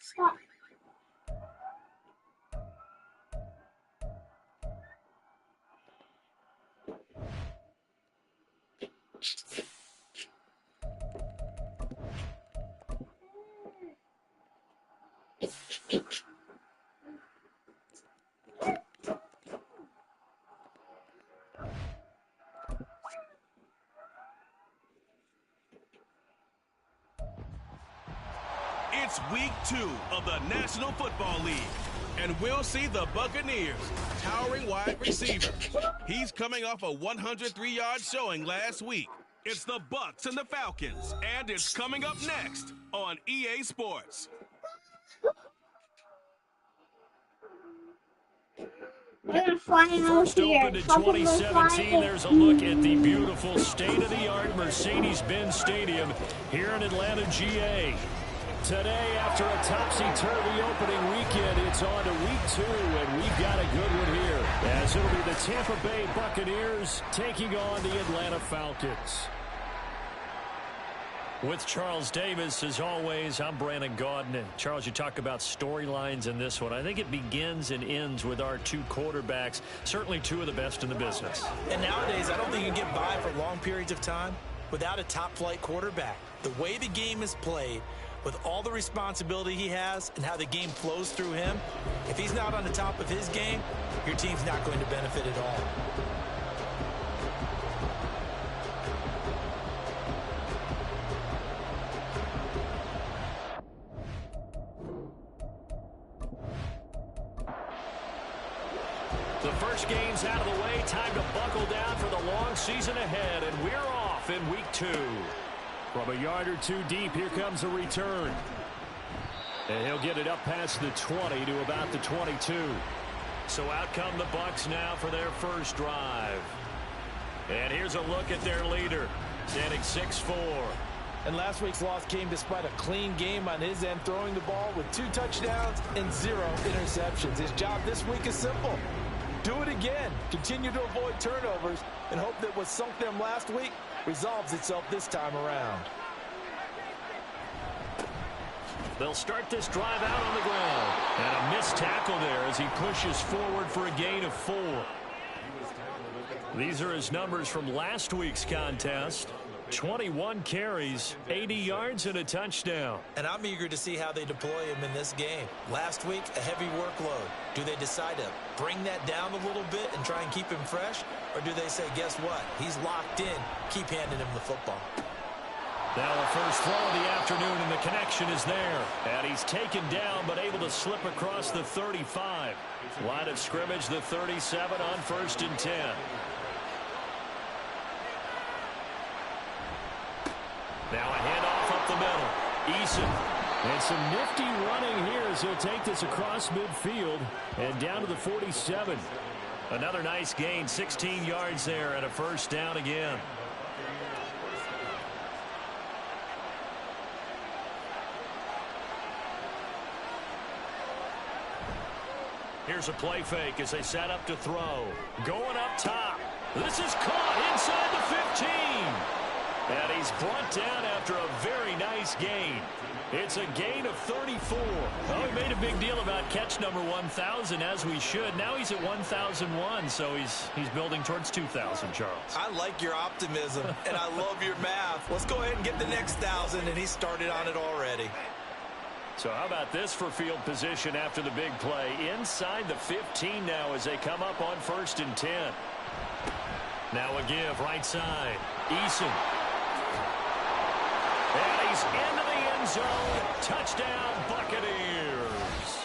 Stop. It's week 2 of the National Football League, and we'll see the Buccaneers' towering wide receiver. He's coming off a 103-yard showing last week. It's the Bucs and the Falcons, and it's coming up next on EA Sports. First opened in 2017, there's a look at the beautiful state-of-the-art Mercedes-Benz Stadium here in Atlanta, GA. Today, after a topsy-turvy opening weekend, it's on to week 2, and we've got a good one here, as it'll be the Tampa Bay Buccaneers taking on the Atlanta Falcons. With Charles Davis, as always, I'm Brandon Gaudin. Charles, you talk about storylines in this one. I think it begins and ends with our two quarterbacks, certainly two of the best in the business. And nowadays, I don't think you can get by for long periods of time without a top-flight quarterback. The way the game is played, with all the responsibility he has and how the game flows through him, if he's not on the top of his game, your team's not going to benefit at all. The first game's out of the way. Time to buckle down for the long season ahead, and we're off in week 2. From a yard or two deep, here comes a return. And he'll get it up past the 20 to about the 22. So out come the Bucs now for their first drive. And here's a look at their leader, standing 6'4". And last week's loss came despite a clean game on his end, throwing the ball with 2 touchdowns and 0 interceptions. His job this week is simple. Do it again. Continue to avoid turnovers and hope that what sunk them last week resolves itself this time around. They'll start this drive out on the ground. And a missed tackle there as he pushes forward for a gain of 4. These are his numbers from last week's contest. 21 carries, 80 yards, and a touchdown. And I'm eager to see how they deploy him in this game. Last week, a heavy workload. Do they decide to bring that down a little bit and try and keep him fresh? Or do they say, guess what? He's locked in. Keep handing him the football. Now the first throw of the afternoon, and the connection is there. And he's taken down, but able to slip across the 35. Line of scrimmage, the 37 on 1st and 10. Now a handoff up the middle. Eason. And some nifty running here as he'll take this across midfield and down to the 47. Another nice gain, 16 yards there, and a first down again. Here's a play fake as they set up to throw. Going up top. This is caught inside the 15. And he's brought down after a very nice gain. It's a gain of 34. Well, we made a big deal about catch number 1,000, as we should. Now he's at 1,001, so he's building towards 2,000, Charles. I like your optimism, and I love your math. Let's go ahead and get the next 1,000, and he started on it already. So how about this for field position after the big play? Inside the 15 now as they come up on 1st and 10. Now a give right side. Eason. And he's into the end zone. Touchdown, Buccaneers.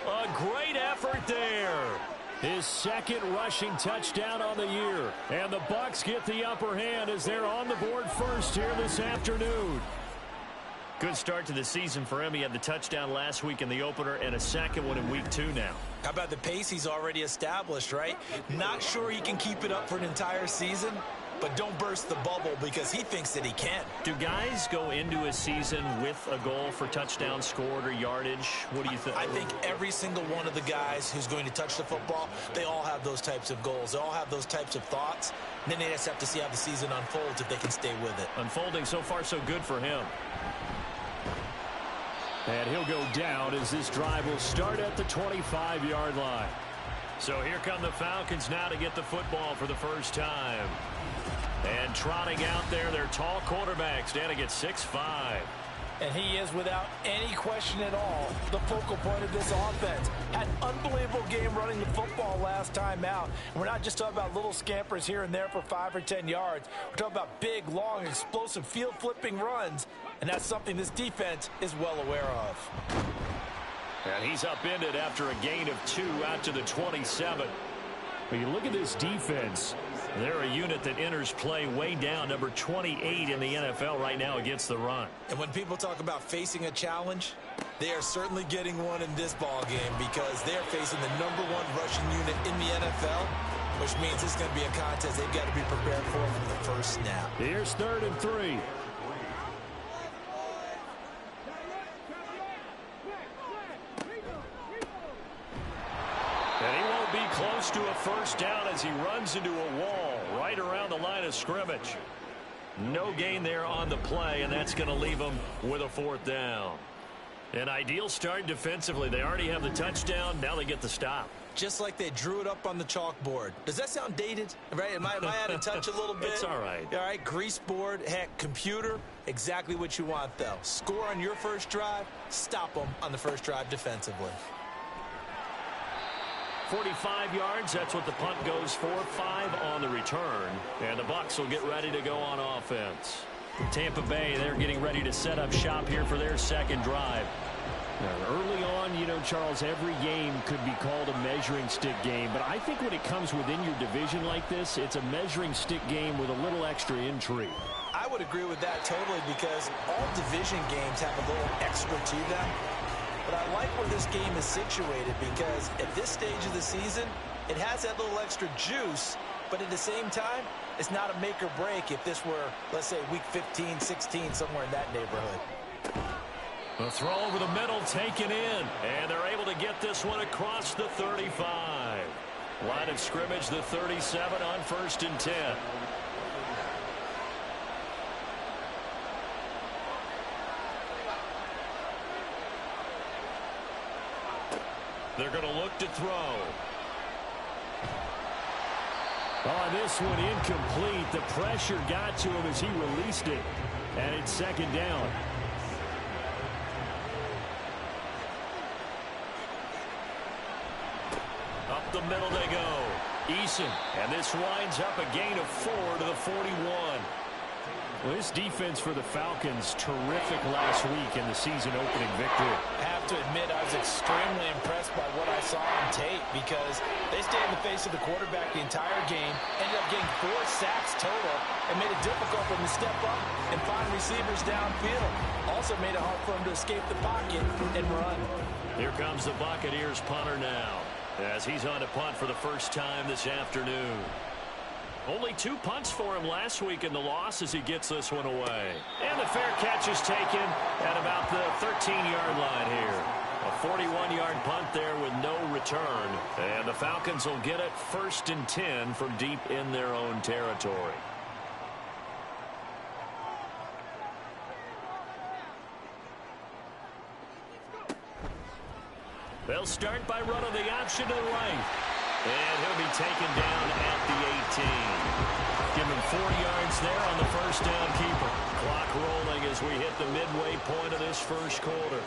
A great effort there. His second rushing touchdown on the year. And the Bucs get the upper hand as they're on the board first here this afternoon. Good start to the season for him. He had the touchdown last week in the opener and a second one in week 2 now. How about the pace he's already established, right? Not sure he can keep it up for an entire season, but don't burst the bubble because he thinks that he can. Do guys go into a season with a goal for touchdown scored or yardage? What do you think? I think every single one of the guys who's going to touch the football, they all have those types of goals. They all have those types of thoughts. And then they just have to see how the season unfolds if they can stay with it. Unfolding so far so good for him. And he'll go down as this drive will start at the 25-yard line. So here come the Falcons now to get the football for the first time. And trotting out there, their tall quarterback standing at 6'5". And he is, without any question at all, the focal point of this offense. Had an unbelievable game running the football last time out. And we're not just talking about little scampers here and there for 5 or 10 yards. We're talking about big, long, explosive, field-flipping runs. And that's something this defense is well aware of. And he's upended after a gain of 2 out to the 27. When you look at this defense, they're a unit that enters play way down, number 28 in the NFL right now against the run. And when people talk about facing a challenge, they are certainly getting one in this ball game because they're facing the #1 rushing unit in the NFL, which means it's going to be a contest they've got to be prepared for from the first snap. Here's 3rd and 3. And he won't be close to a first down as he runs into a wall right around the line of scrimmage. No gain there on the play, and that's going to leave him with a 4th down. An ideal start defensively. They already have the touchdown. Now they get the stop. Just like they drew it up on the chalkboard. Does that sound dated? Right? Am I out of touch a little bit? It's all right. All right, grease board, heck, computer, exactly what you want, though. Score on your first drive, stop them on the first drive defensively. 45 yards, that's what the punt goes for. 5 on the return. And the Bucs will get ready to go on offense. Tampa Bay, they're getting ready to set up shop here for their second drive. Now, early on, you know, Charles, every game could be called a measuring stick game. But I think when it comes within your division like this, it's a measuring stick game with a little extra intrigue. I would agree with that totally because all division games have a little extra to them. But I like where this game is situated because at this stage of the season, it has that little extra juice, but at the same time, it's not a make or break if this were, let's say, week 15, 16, somewhere in that neighborhood. A throw over the middle taken in, and they're able to get this one across the 35. Line of scrimmage, the 37 on 1st and 10. They're going to look to throw. Oh, this one incomplete. The pressure got to him as he released it. And it's 2nd down. Up the middle they go. Eason. And this winds up a gain of 4 to the 41. Well, this defense for the Falcons, terrific last week in the season-opening victory. I have to admit, I was extremely impressed by what I saw on tape because they stayed in the face of the quarterback the entire game, ended up getting 4 sacks total, and made it difficult for them to step up and find receivers downfield. Also made it hard for them to escape the pocket and run. Here comes the Buccaneers punter now, as he's on to punt for the first time this afternoon. Only 2 punts for him last week in the loss as he gets this one away. And the fair catch is taken at about the 13-yard line here. A 41-yard punt there with no return. And the Falcons will get it 1st and 10 from deep in their own territory. They'll start by running the option to the right. And he'll be taken down at the 18. Give him 4 yards there on the first down keeper. Clock rolling as we hit the midway point of this first quarter.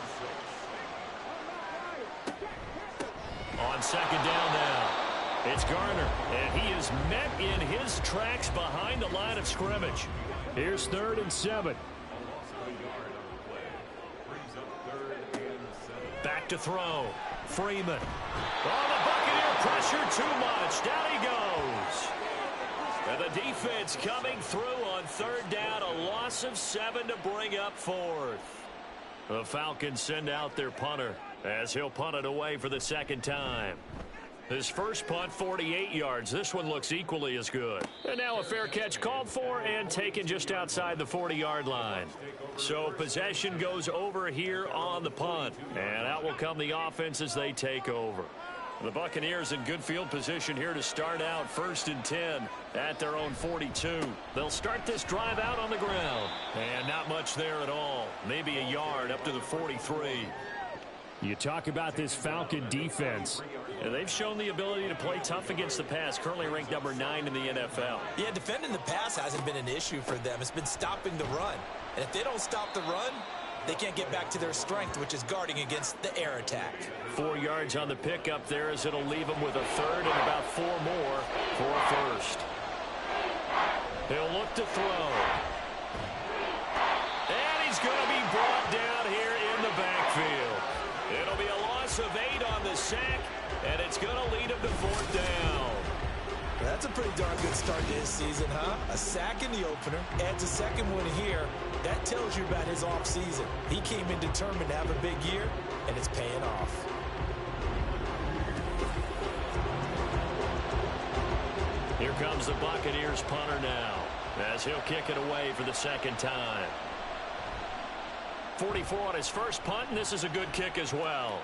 On 2nd down now, it's Garner. And he is met in his tracks behind the line of scrimmage. Here's 3rd and 7. Back to throw. Freeman. Oh, the Buccaneer pressure too much. Down he goes. And the defense coming through on 3rd down. A loss of 7 to bring up 4th. The Falcons send out their punter as he'll punt it away for the 2nd time. His first punt, 48 yards. This one looks equally as good. And now a fair catch called for and taken just outside the 40-yard line. So possession goes over here on the punt. And out will come the offense as they take over. The Buccaneers in good field position here to start out 1st and 10 at their own 42. They'll start this drive out on the ground. And not much there at all. Maybe a yard up to the 43. You talk about this Falcon defense. And they've shown the ability to play tough against the pass, currently ranked number 9 in the NFL. Yeah, defending the pass hasn't been an issue for them. It's been stopping the run. And if they don't stop the run, they can't get back to their strength, which is guarding against the air attack. 4 yards on the pickup there as it'll leave him with a third and about 4 more for a first. He'll look to throw. And he's going to be brought down here in the backfield. It'll be a loss of 8 on the sack, and it's going to lead him to 4th down. That's a pretty darn good start to his season, huh? A sack in the opener, adds a second one here. That tells you about his offseason. He came in determined to have a big year, and it's paying off. Here comes the Buccaneers punter now, as he'll kick it away for the second time. 44 on his first punt, and this is a good kick as well.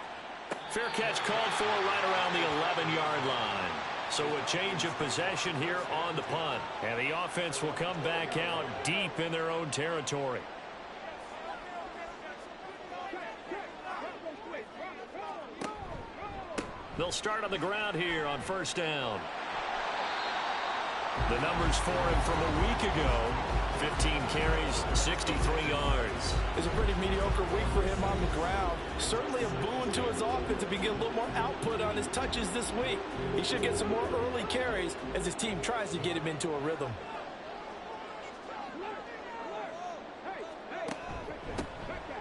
Fair catch called for right around the 11-yard line. So a change of possession here on the punt. And the offense will come back out deep in their own territory. They'll start on the ground here on 1st down. The numbers for him from a week ago: 15 carries, 63 yards. It's a pretty mediocre week for him on the ground. Certainly a boon to his offense if he get a little more output on his touches this week. He should get some more early carries as his team tries to get him into a rhythm.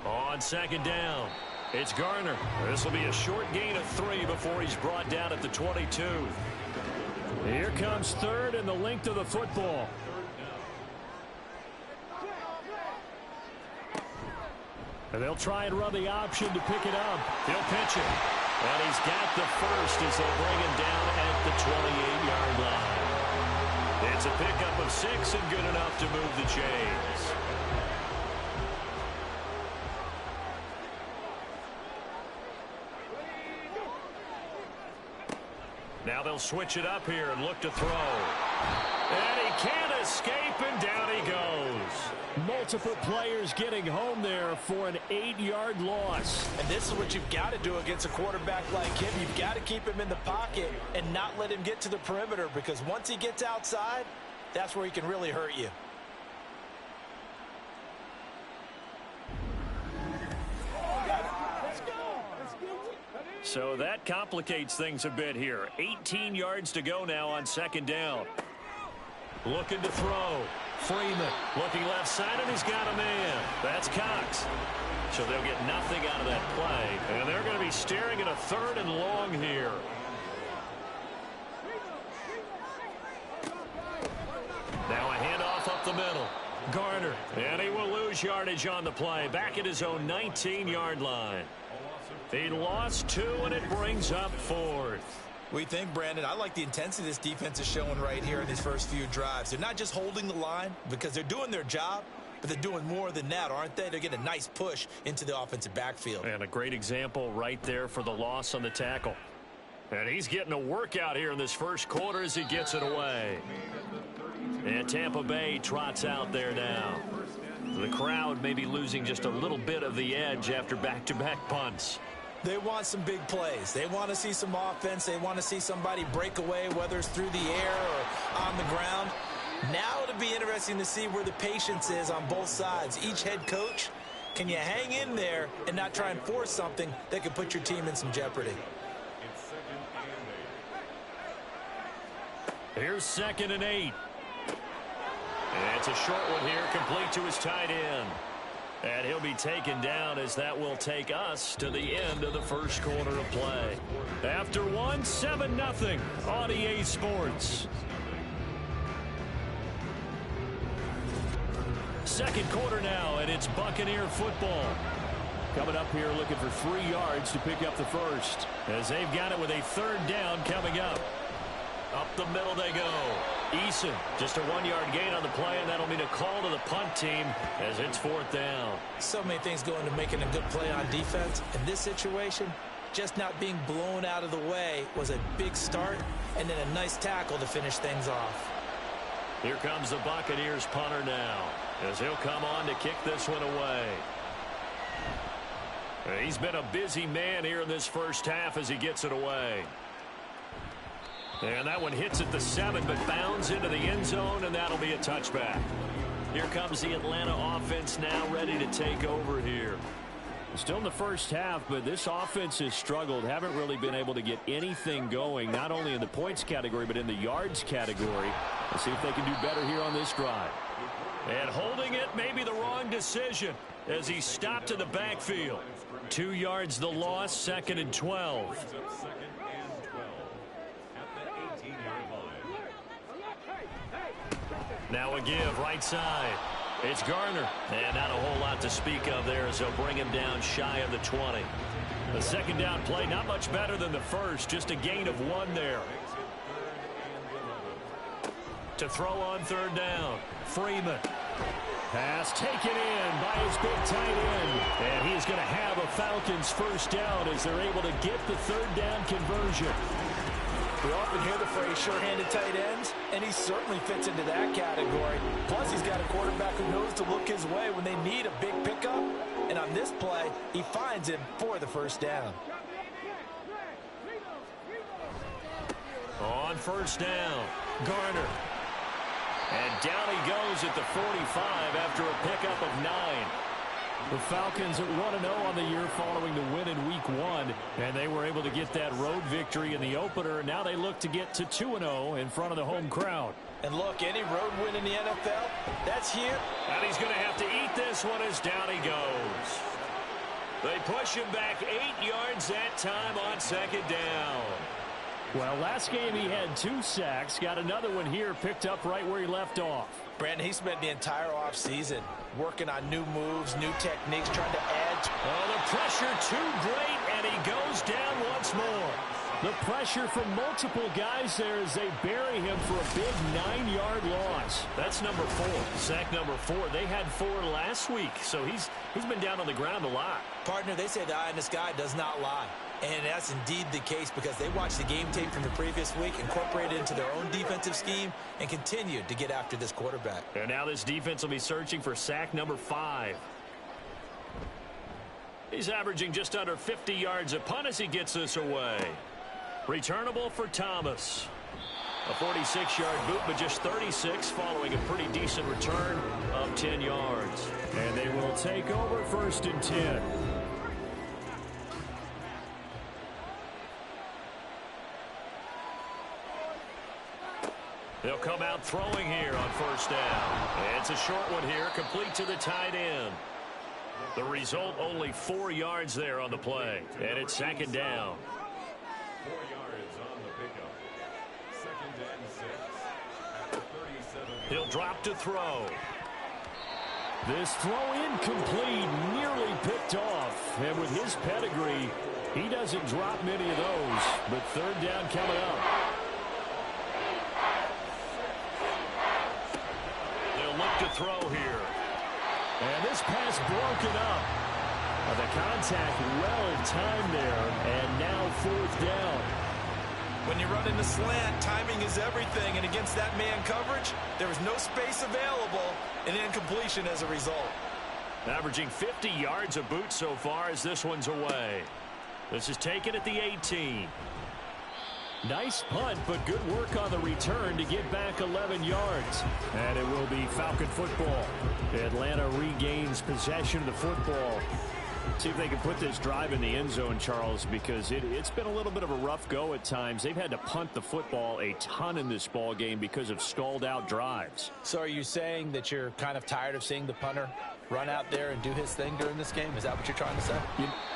On 2nd down, it's Garner. This will be a short gain of 3 before he's brought down at the 22. Here comes 3rd and the length of the football. And they'll try and run the option to pick it up. He'll pitch it. And he's got the first as they'll bring him down at the 28-yard line. It's a pickup of 6 and good enough to move the chains. Now they'll switch it up here and look to throw. And he can't escape, and down he goes. Multiple players getting home there for an 8-yard loss. And this is what you've got to do against a quarterback like him. You've got to keep him in the pocket and not let him get to the perimeter, because once he gets outside, that's where he can really hurt you. So that complicates things a bit here. 18 yards to go now on 2nd down. Looking to throw. Freeman looking left side, and he's got a man. That's Cox. So they'll get nothing out of that play. And they're going to be staring at a 3rd and long here. Now a handoff up the middle. Garner. And he will lose yardage on the play. Back at his own 19-yard line. He lost 2, and it brings up 4th. What do you think, Brandon? I like the intensity this defense is showing right here in these first few drives. They're not just holding the line because they're doing their job, but they're doing more than that, aren't they? They're getting a nice push into the offensive backfield. And a great example right there for the loss on the tackle. And he's getting a workout here in this first quarter as he gets it away. And Tampa Bay trots out there now. The crowd may be losing just a little bit of the edge after back-to-back punts. They want some big plays. They want to see some offense. They want to see somebody break away, whether it's through the air or on the ground. Now it'll be interesting to see where the patience is on both sides. Each head coach, can you hang in there and not try and force something that could put your team in some jeopardy? Here's 2nd and 8. And it's a short one here, complete to his tight end. And he'll be taken down as that will take us to the end of the first quarter of play. After 7-0 on EA Sports. Second quarter now, and it's Buccaneer football. Coming up here looking for 3 yards to pick up the first. As they've got it with a 3rd down coming up. Up the middle they go. Eason, just a 1-yard gain on the play, and that'll mean a call to the punt team as it's 4th down. So many things go into making a good play on defense. In this situation, just not being blown out of the way was a big start, and then a nice tackle to finish things off. Here comes the Buccaneers punter now, as he'll come on to kick this one away. He's been a busy man here in this first half as he gets it away. And that one hits at the 7, but bounds into the end zone, and that'll be a touchback. Here comes the Atlanta offense now, ready to take over here. Still in the first half, but this offense has struggled. Haven't really been able to get anything going, not only in the points category, but in the yards category. Let's see if they can do better here on this drive. And holding it may be the wrong decision as he stopped in the backfield. 2 yards the loss, 2nd and 12. Now a give, right side. It's Garner. And not a whole lot to speak of there as they'll bring him down shy of the 20. The second down play, not much better than the first. Just a gain of 1 there. To throw on 3rd down. Freeman. Pass taken in by his big tight end. And he's going to have a Falcons first down as they're able to get the 3rd down conversion. We often hear the phrase sure-handed tight ends, and he certainly fits into that category. Plus, he's got a quarterback who knows to look his way when they need a big pickup. And on this play, he finds him for the first down. On 1st down, Garner. And down he goes at the 45 after a pickup of 9. The Falcons at 1-0 on the year following the win in Week 1, and they were able to get that road victory in the opener. Now they look to get to 2-0 in front of the home crowd. And look, any road win in the NFL, that's here. And he's going to have to eat this one as down he goes. They push him back 8 yards that time on 2nd down. Well, last game he had 2 sacks. Got another one here, picked up right where he left off. Brandon, he spent the entire offseason working on new moves, new techniques, trying to add. Oh, the pressure too great, and he goes down once more. The pressure from multiple guys there as they bury him for a big 9-yard loss. That's number 4, sack number 4. They had 4 last week, so he's been down on the ground a lot. Partner, they say the eye in the sky does not lie. And that's indeed the case because they watched the game tape from the previous week, incorporated it into their own defensive scheme, and continued to get after this quarterback. And now this defense will be searching for sack number 5. He's averaging just under 50 yards a punt as he gets this away. Returnable for Thomas. A 46-yard boot, but just 36 following a pretty decent return of 10 yards. And they will take over 1st and 10. They'll come out throwing here on 1st down. It's a short one here, complete to the tight end. The result, only 4 yards there on the play. And it's 2nd down. 4 yards on the pickup. 2nd and 6 at the 37. He'll drop to throw. This throw incomplete, nearly picked off. And with his pedigree, he doesn't drop many of those. But 3rd down coming up. Look to throw here. And this pass broken up. The contact well timed there. And now 4th down. When you run in the slant, timing is everything. And against that man coverage, there was no space available. And incompletion as a result. Averaging 50 yards a boot so far as this one's away. This is taken at the 18. Nice punt, but good work on the return to get back 11 yards. And it will be Falcon football. Atlanta regains possession of the football. See if they can put this drive in the end zone, Charles, because it's been a little bit of a rough go at times. They've had to punt the football a ton in this ball game because of stalled out drives. So are you saying that you're kind of tired of seeing the punter run out there and do his thing during this game? Is that what you're trying to say?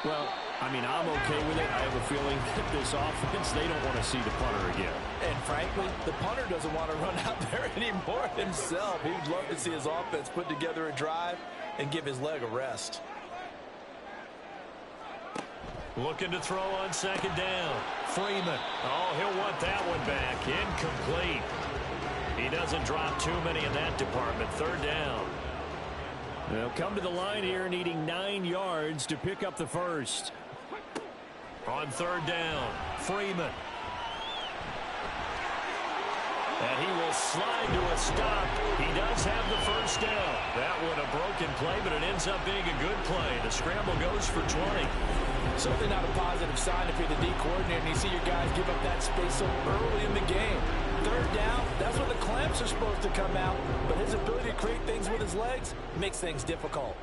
Well, I mean, I'm okay with it. I have a feeling that this offense, they don't want to see the punter again. And frankly, the punter doesn't want to run out there anymore himself. He would love to see his offense put together a drive and give his leg a rest. Looking to throw on 2nd down. Freeman. Oh, he'll want that one back. Incomplete. He doesn't drop too many in that department. 3rd down. They'll come to the line here needing 9 yards to pick up the first. On third down, Freeman. And he will slide to a stop. He does have the first down. That one a broken play, but it ends up being a good play. The scramble goes for 20. Certainly not a positive sign if you're the D coordinator and you see your guys give up that space so early in the game. Third down, that's when the clamps are supposed to come out, but his ability to create things with his legs makes things difficult.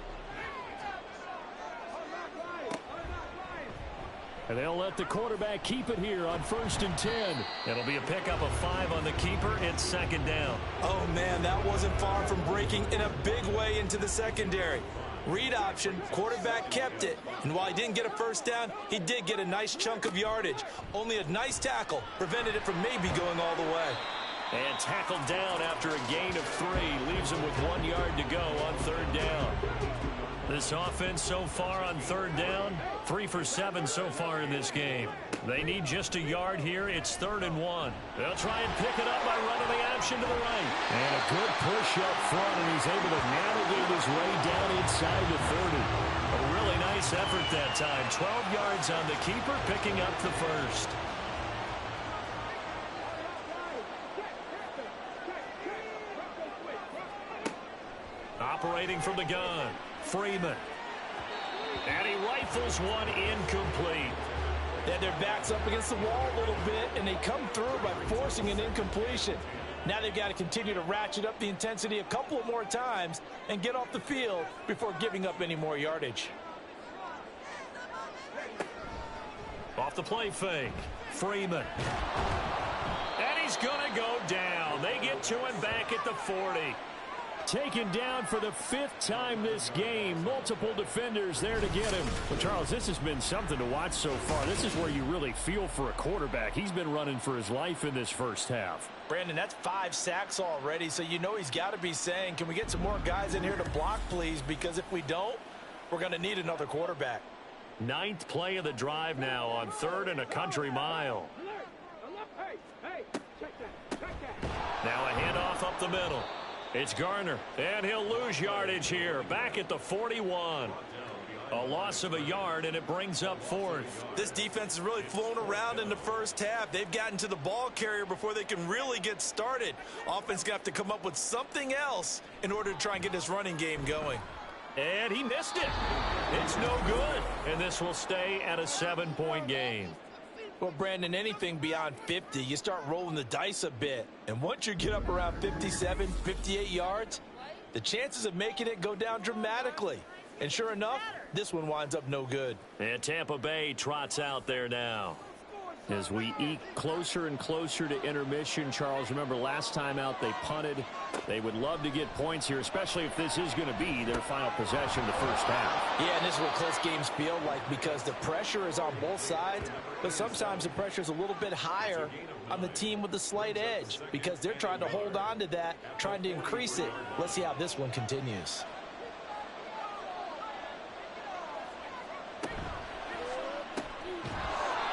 And they'll let the quarterback keep it here on 1st and 10. It'll be a pickup of 5 on the keeper. It's second down. Oh, man, that wasn't far from breaking in a big way into the secondary. Read option, quarterback kept it. And while he didn't get a first down, he did get a nice chunk of yardage. Only a nice tackle prevented it from maybe going all the way. And tackled down after a gain of 3. Leaves him with 1 yard to go on third down. This offense so far on third down, 3 for 7 so far in this game. They need just a yard here. It's 3rd and 1. They'll try and pick it up by running the option to the right. And a good push up front, and he's able to navigate his way down inside the 30. A really nice effort that time. 12 yards on the keeper, picking up the first. Operating from the gun, Freeman. And he rifles one incomplete. They had their backs up against the wall a little bit, and they come through by forcing an incompletion. Now they've got to continue to ratchet up the intensity a couple of more times and get off the field before giving up any more yardage. Off the play fake, Freeman. And he's going to go down. They get to him back at the 40. Taken down for the 5th time this game. Multiple defenders there to get him. Well, Charles, this has been something to watch so far. This is where you really feel for a quarterback. He's been running for his life in this first half. Brandon, that's 5 sacks already, so you know he's got to be saying, can we get some more guys in here to block, please? Because if we don't, we're going to need another quarterback. 9th play of the drive now on 3rd and a country mile. Now a handoff up the middle. It's Garner, and he'll lose yardage here. Back at the 41. A loss of a yard, and it brings up 4th. This defense has really flown around in the first half. They've gotten to the ball carrier before they can really get started. Offense got to have to come up with something else in order to try and get this running game going. And he missed it. It's no good. And this will stay at a 7-point game. Well, Brandon, anything beyond 50, you start rolling the dice a bit. And once you get up around 57, 58 yards, the chances of making it go down dramatically. And sure enough, this one winds up no good. And Tampa Bay trots out there now. As we eke closer and closer to intermission, Charles, remember last time out they punted. They would love to get points here, especially if this is going to be their final possession the first half. Yeah, and this is what close games feel like because the pressure is on both sides, but sometimes the pressure is a little bit higher on the team with the slight edge because they're trying to hold on to that, trying to increase it. Let's see how this one continues.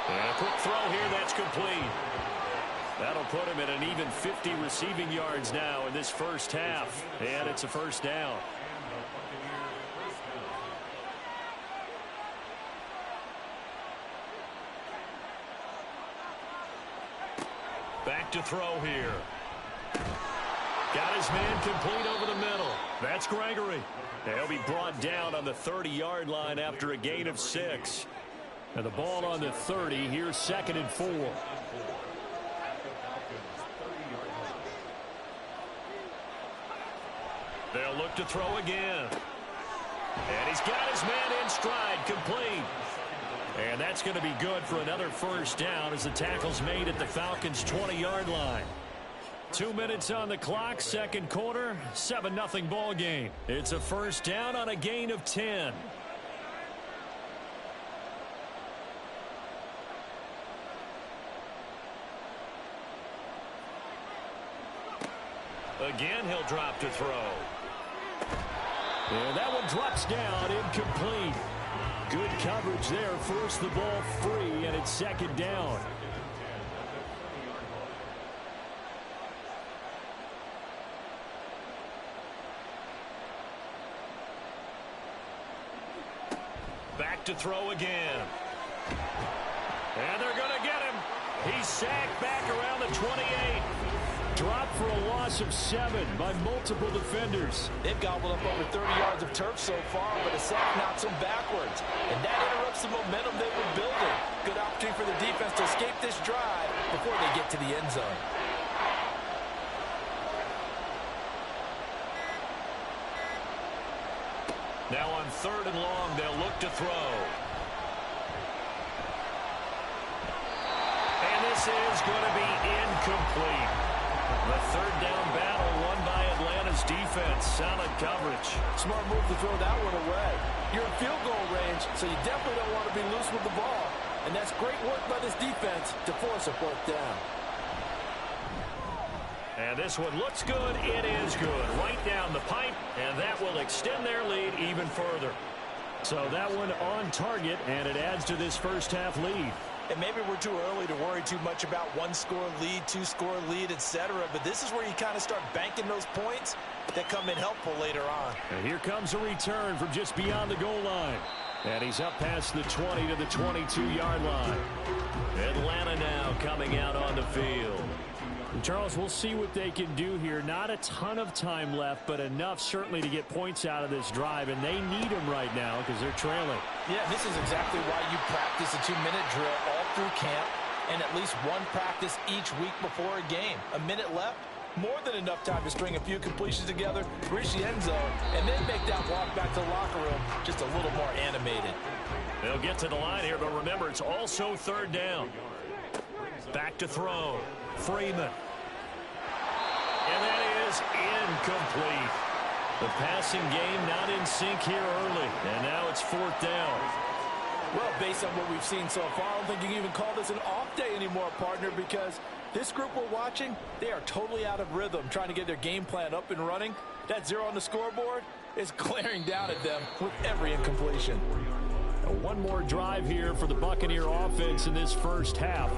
And a quick throw here, that's complete. That'll put him at an even 50 receiving yards now in this first half. And it's a first down. Back to throw here. Got his man complete over the middle. That's Gregory. He'll be brought down on the 30-yard line after a gain of 6. And the ball on the 30. Here's 2nd and 4. They'll look to throw again. And he's got his man in stride, complete. And that's going to be good for another first down as the tackle's made at the Falcons' 20-yard line. 2 minutes on the clock, second quarter, 7-0 ball game. It's a first down on a gain of 10. Again, he'll drop to throw. And that one drops down, incomplete. Good coverage there, forced the ball free, and it's 2nd down. Back to throw again. He's sacked back around the 28. Dropped for a loss of 7 by multiple defenders. They've gobbled up over 30 yards of turf so far, but a sack knocks them backwards. And that interrupts the momentum they were building. Good opportunity for the defense to escape this drive before they get to the end zone. Now on 3rd and long, they'll look to throw. And this is going to be incomplete. The 3rd down battle won by Atlanta's defense. Solid coverage. Smart move to throw that one away. You're in field goal range, so you definitely don't want to be loose with the ball. And that's great work by this defense to force a 4th down. And this one looks good. It is good. Right down the pipe, and that will extend their lead even further. So that one on target, and it adds to this first half lead. And maybe we're too early to worry too much about 1-score lead, 2-score lead, etc. But this is where you kind of start banking those points that come in helpful later on. And here comes a return from just beyond the goal line. And he's up past the 20 to the 22-yard line. Atlanta now coming out on the field. And Charles, we'll see what they can do here. Not a ton of time left, but enough certainly to get points out of this drive. And they need them right now because they're trailing. Yeah, this is exactly why you practice a 2-minute drill all through camp and at least one practice each week before a game. A minute left, more than enough time to string a few completions together, reach the end zone, and then make that walk back to the locker room just a little more animated. They'll get to the line here, but remember, it's also 3rd down. Back to throw. Freeman. And that is incomplete. The passing game not in sync here early. And now it's 4th down. Well, based on what we've seen so far, I don't think you can even call this an off day anymore, partner, because this group we're watching, they are totally out of rhythm, trying to get their game plan up and running. That 0 on the scoreboard is glaring down at them with every incompletion. One more drive here for the Buccaneer offense in this first half.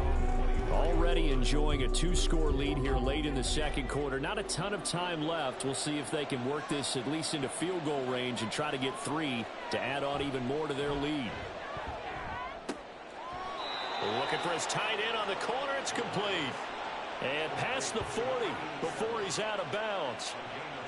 Already enjoying a 2-score lead here late in the second quarter. Not a ton of time left. We'll see if they can work this at least into field goal range and try to get 3 to add on even more to their lead. Looking for his tight end on the corner. It's complete. And past the 40 before he's out of bounds.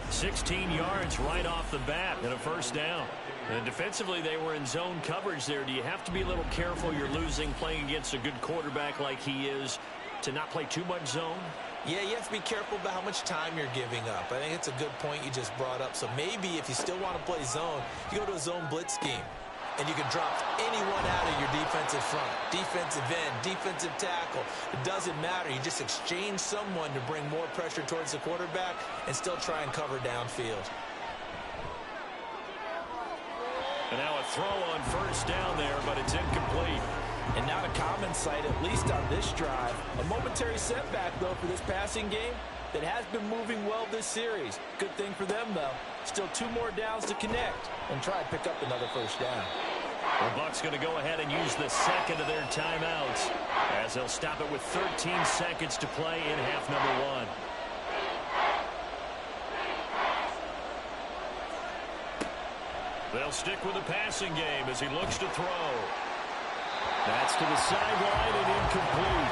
16 yards right off the bat and a 1st down. And defensively, they were in zone coverage there. Do you have to be a little careful? You're losing playing against a good quarterback like he is to not play too much zone? Yeah, you have to be careful about how much time you're giving up. I think it's a good point you just brought up. So maybe if you still want to play zone, you go to a zone blitz scheme. And you can drop anyone out of your defensive front. Defensive end, defensive tackle. It doesn't matter. You just exchange someone to bring more pressure towards the quarterback and still try and cover downfield. And now a throw on 1st down there, but it's incomplete. And not a common sight, at least on this drive. A momentary setback, though, for this passing game that has been moving well this series. Good thing for them, though. Still 2 more downs to connect and try and pick up another 1st down. The Bucs going to go ahead and use the second of their timeouts as they'll stop it with 13 seconds to play in half number 1. They'll stick with the passing game as he looks to throw. That's to the sideline and incomplete.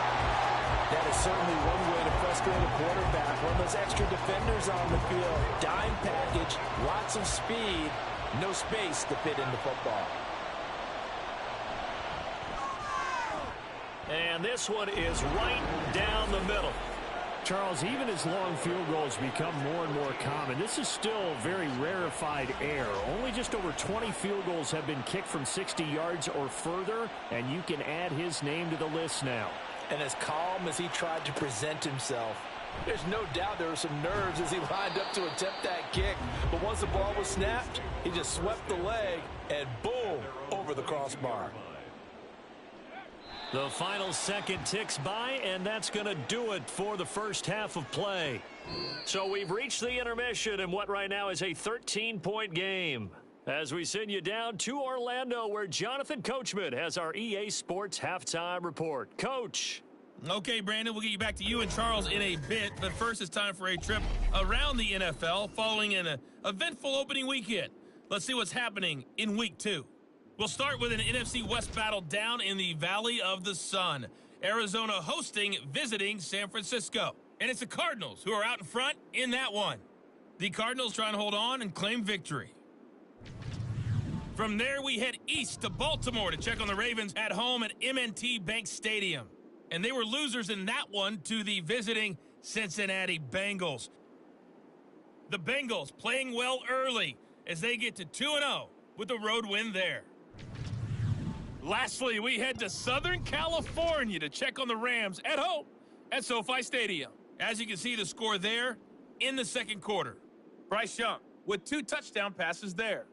That is certainly one way to frustrate a quarterback. One of those extra defenders on the field. Dime package, lots of speed, no space to fit into football. And this one is right down the middle. Charles, even as long field goals become more and more common, this is still very rarefied air. Only just over 20 field goals have been kicked from 60 yards or further, and you can add his name to the list now. And as calm as he tried to present himself, there's no doubt there were some nerves as he lined up to attempt that kick. But once the ball was snapped, he just swept the leg and boom, over the crossbar. The final second ticks by, and that's going to do it for the first half of play. So we've reached the intermission in what right now is a 13-point game. As we send you down to Orlando, where Jonathan Coachman has our EA Sports Halftime Report. Coach. Okay, Brandon, we'll get you back to you and Charles in a bit. But first, it's time for a trip around the NFL following an eventful opening weekend. Let's see what's happening in Week 2. We'll start with an NFC West battle down in the Valley of the Sun. Arizona hosting, visiting San Francisco. And it's the Cardinals who are out in front in that one. The Cardinals trying to hold on and claim victory. From there, we head east to Baltimore to check on the Ravens at home at M&T Bank Stadium. And they were losers in that one to the visiting Cincinnati Bengals. The Bengals playing well early as they get to 2-0 with a road win there. Lastly, we head to Southern California to check on the Rams at home at SoFi Stadium. As you can see, the score there in the second quarter. Bryce Young with 2 touchdown passes there.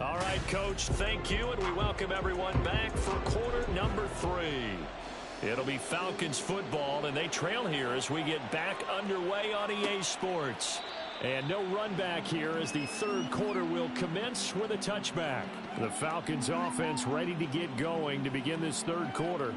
All right, Coach, thank you, and we welcome everyone back for quarter number 3. It'll be Falcons football, and they trail here as we get back underway on EA Sports. And no run back here as the third quarter will commence with a touchback. The Falcons offense ready to get going to begin this third quarter.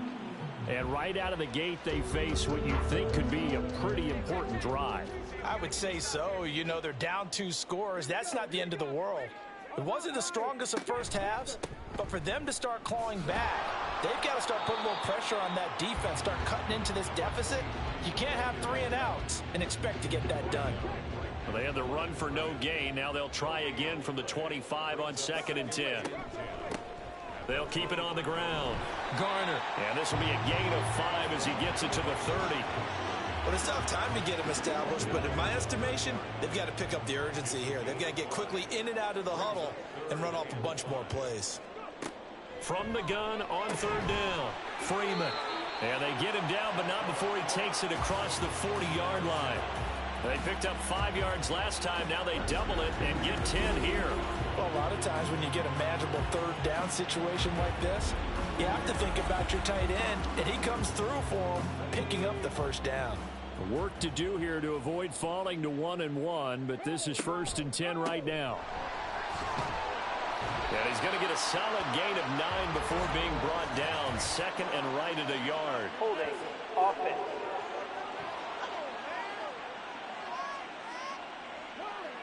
And right out of the gate, they face what you think could be a pretty important drive. I would say so. You know, they're down 2 scores. That's not the end of the world. It wasn't the strongest of first halves, but for them to start clawing back, they've got to start putting a little pressure on that defense, start cutting into this deficit. You can't have 3 and outs and expect to get that done. Well, they had the run for no gain. Now they'll try again from the 25 on 2nd and 10. They'll keep it on the ground. Garner. And this will be a gain of 5 as he gets it to the 30. Well, it's tough time to get them established, but in my estimation, they've got to pick up the urgency here. They've got to get quickly in and out of the huddle and run off a bunch more plays. From the gun on 3rd down, Freeman. And they get him down, but not before he takes it across the 40-yard line. They picked up 5 yards last time. Now they double it and get 10 here. Well, a lot of times when you get a manageable 3rd down situation like this, you have to think about your tight end, and he comes through for him, picking up the 1st down. Work to do here to avoid falling to 1-1, but this is 1st and 10 right now. And he's going to get a solid gain of 9 before being brought down. 2nd and right at a yard. Holding offense.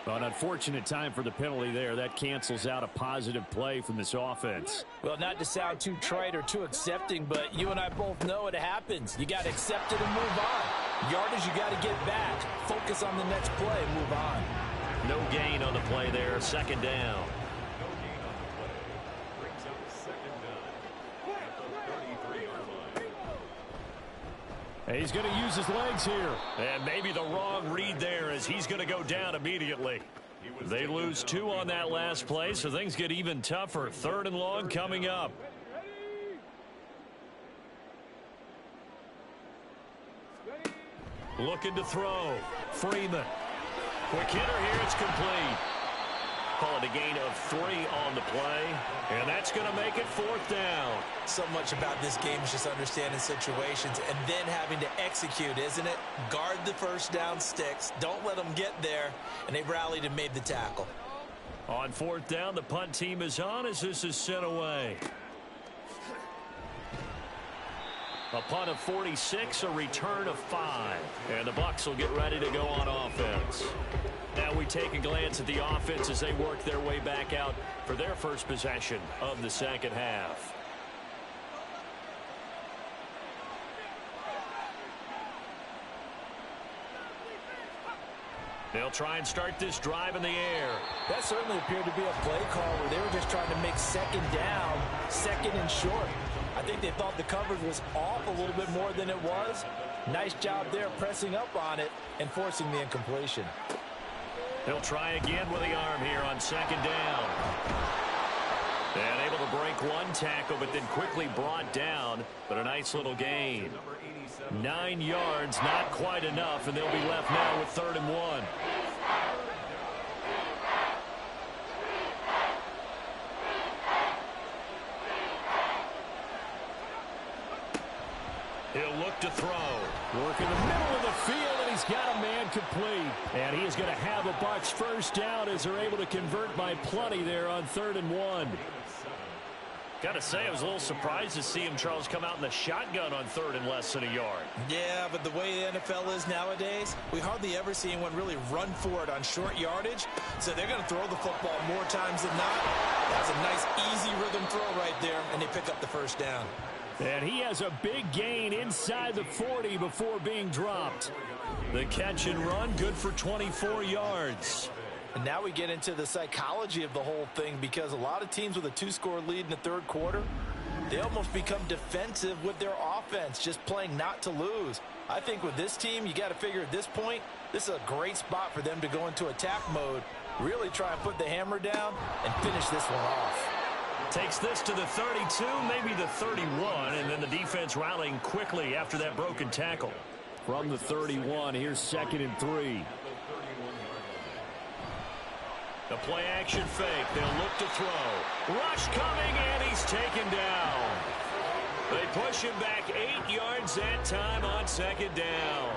An unfortunate time for the penalty there. That cancels out a positive play from this offense. Well, not to sound too trite or too accepting, but you and I both know it happens. You got to accept it and move on. Yardage, you got to get back. Focus on the next play and move on. No gain on the play there. 2nd down. He's going to use his legs here. And maybe the wrong read there as he's going to go down immediately. They lose 2 on that last play, so things get even tougher. 3rd and long coming up. Looking to throw. Freeman. Quick hitter here. It's complete. Call it a gain of 3 on the play. And that's going to make it 4th down. So much about this game is just understanding situations and then having to execute, isn't it? Guard the 1st down sticks. Don't let them get there. And they rallied and made the tackle. On 4th down, the punt team is on as this is sent away. A punt of 46, a return of 5. And the Bucs will get ready to go on offense. Now we take a glance at the offense as they work their way back out for their first possession of the second half. They'll try and start this drive in the air. That certainly appeared to be a play call where they were just trying to make 2nd down, 2nd and short. I think they thought the coverage was off a little bit more than it was. Nice job there pressing up on it and forcing the incompletion. They'll try again with the arm here on 2nd down. And able to break 1 tackle, but then quickly brought down. But a nice little gain. 9 yards, not quite enough, and they'll be left now with 3rd and 1. He'll look to throw. Work in the middle of the field, and he's got a man complete. And he is going to have a Bucs 1st down as they're able to convert by plenty there on 3rd and 1. Got to say, I was a little surprised to see him, Charles, come out in the shotgun on 3rd and less than a yard. Yeah, but the way the NFL is nowadays, we hardly ever see anyone really run for it on short yardage. So they're going to throw the football more times than not. That's a nice, easy rhythm throw right there, and they pick up the first down. And he has a big gain inside the 40 before being dropped. The catch and run, good for 24 yards. And now we get into the psychology of the whole thing, because a lot of teams with a 2-score lead in the 3rd quarter, they almost become defensive with their offense, just playing not to lose. I think with this team, you got to figure at this point, this is a great spot for them to go into attack mode, really try and put the hammer down and finish this one off. Takes this to the 32, maybe the 31, and then the defense rallying quickly after that broken tackle. From the 31, here's 2nd and 3. The play action fake. They'll look to throw. Rush coming, and he's taken down. They push him back 8 yards that time on 2nd down.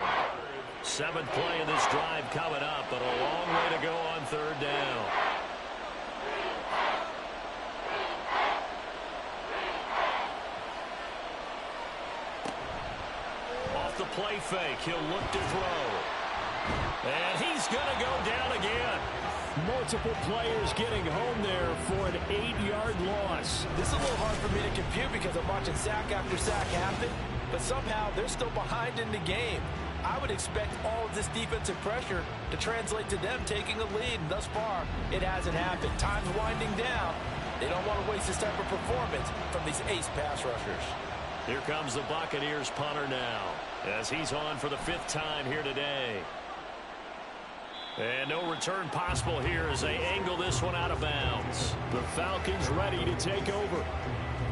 7th play of this drive coming up, but a long way to go on 3rd down. Off the play fake, he'll look to throw. And he's going to go down again. Multiple players getting home there for an 8-yard loss. This is a little hard for me to compute because I'm watching sack after sack happen, but somehow they're still behind in the game. I would expect all of this defensive pressure to translate to them taking a lead, and thus far, it hasn't happened. Time's winding down. They don't want to waste this type of performance from these ace pass rushers. Here comes the Buccaneers punter now, as he's on for the 5th time here today. And no return possible here as they angle this one out of bounds. The Falcons ready to take over.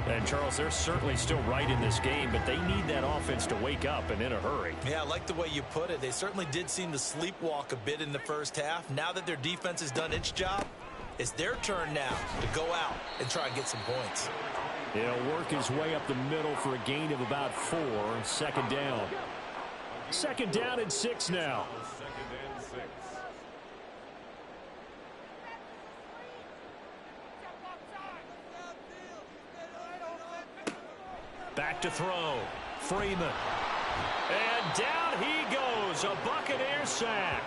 And, Charles, they're certainly still right in this game, but they need that offense to wake up and in a hurry. Yeah, I like the way you put it. They certainly did seem to sleepwalk a bit in the first half. Now that their defense has done its job, it's their turn now to go out and try and get some points. He'll work his way up the middle for a gain of about 4. 2nd down. 2nd down and 6 now. Back to throw. Freeman. And down he goes. A Buccaneer sack.